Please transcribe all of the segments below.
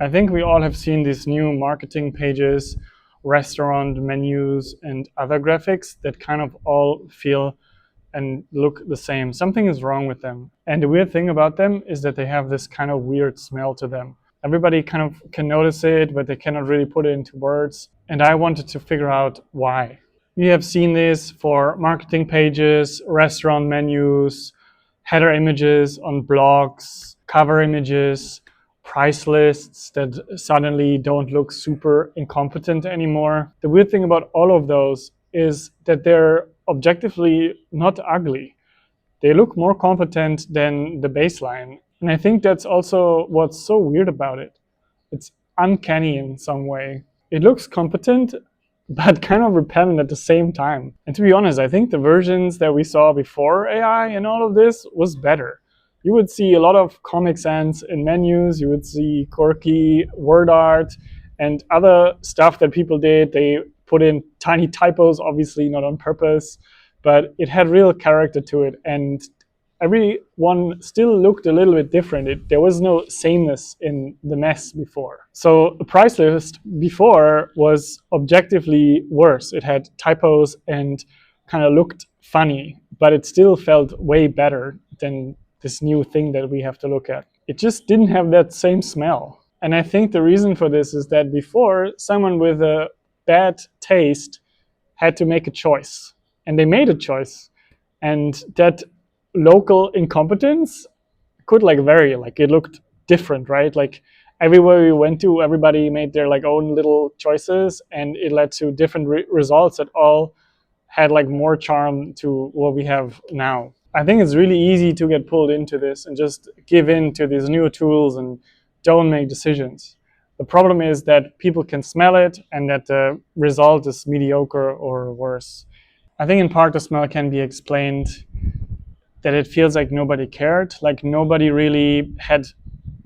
I think we all have seen these new marketing pages, restaurant menus, and other graphics that kind of all feel and look the same. Something is wrong with them. And the weird thing about them is that they have this kind of weird smell to them. Everybody kind of can notice it, but they cannot really put it into words. And I wanted to figure out why. We have seen this for marketing pages, restaurant menus, header images on blogs, cover images, price lists that suddenly don't look super incompetent anymore. The weird thing about all of those is that they're objectively not ugly. They look more competent than the baseline. And I think that's also what's so weird about it. It's uncanny in some way. It looks competent, but kind of repellent at the same time. And to be honest, I think the versions that we saw before AI and all of this was better. You would see a lot of Comic Sans in menus, you would see quirky word art and other stuff that people did. They put in tiny typos, obviously not on purpose, but it had real character to it. And everyone still looked a little bit different. There was no sameness in the mess before. So the price list before was objectively worse. It had typos and kind of looked funny, but it still felt way better than this new thing that we have to look at. It just didn't have that same smell. And I think the reason for this is that before, someone with a bad taste had to make a choice. And they made a choice. And that local incompetence could vary. It looked different, right? Everywhere we went to, everybody made their own little choices, and it led to different results that all had more charm to what we have now. I think it's really easy to get pulled into this and just give in to these new tools and don't make decisions. The problem is that people can smell it and that the result is mediocre or worse. I think in part the smell can be explained that it feels like nobody cared, like nobody really had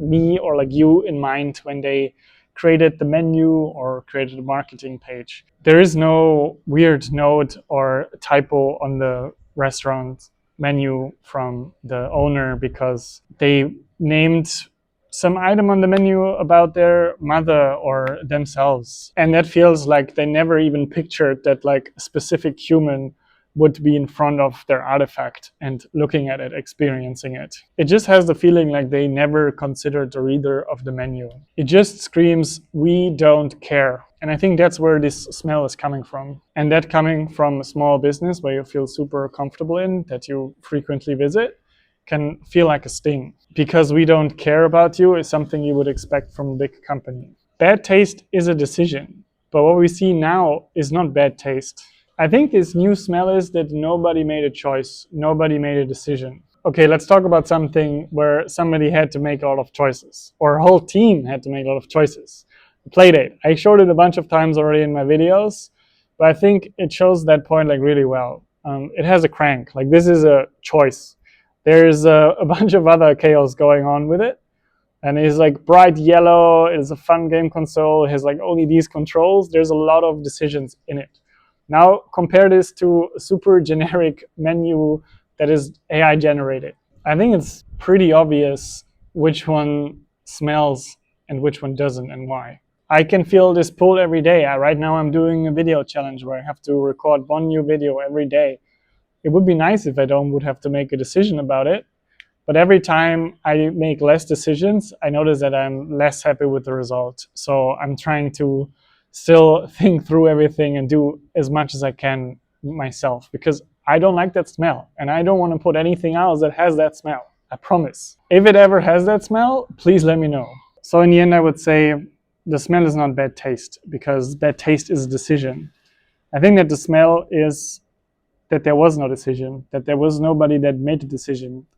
me or you in mind when they created the menu or created a marketing page. There is no weird note or typo on the restaurant menu from the owner because they named some item on the menu about their mother or themselves. And that feels like they never even pictured that a specific human would be in front of their artifact and looking at it, experiencing it. It just has the feeling like they never considered the reader of the menu. It just screams, we don't care. And I think that's where this smell is coming from. And that coming from a small business where you feel super comfortable in, that you frequently visit, can feel like a sting. Because we don't care about you is something you would expect from a big company. Bad taste is a decision. But what we see now is not bad taste. I think this new smell is that nobody made a choice, nobody made a decision. Okay, let's talk about something where somebody had to make a lot of choices, or a whole team had to make a lot of choices. Playdate. I showed it a bunch of times already in my videos, but I think it shows that point really well. It has a crank. This is a choice. There's a bunch of other chaos going on with it. And it's bright yellow, it's a fun game console, it has only these controls. There's a lot of decisions in it. Now compare this to a super generic menu that is AI generated. I think it's pretty obvious which one smells and which one doesn't and why. I can feel this pull every day. Right now I'm doing a video challenge where I have to record one new video every day. It would be nice if I would have to make a decision about it. But every time I make less decisions, I notice that I'm less happy with the result. So I'm trying to still think through everything and do as much as I can myself because I don't like that smell and I don't want to put anything else that has that smell. I promise. If it ever has that smell, please let me know. So in the end, I would say the smell is not bad taste because bad taste is a decision. I think that the smell is that there was no decision, that there was nobody that made a decision.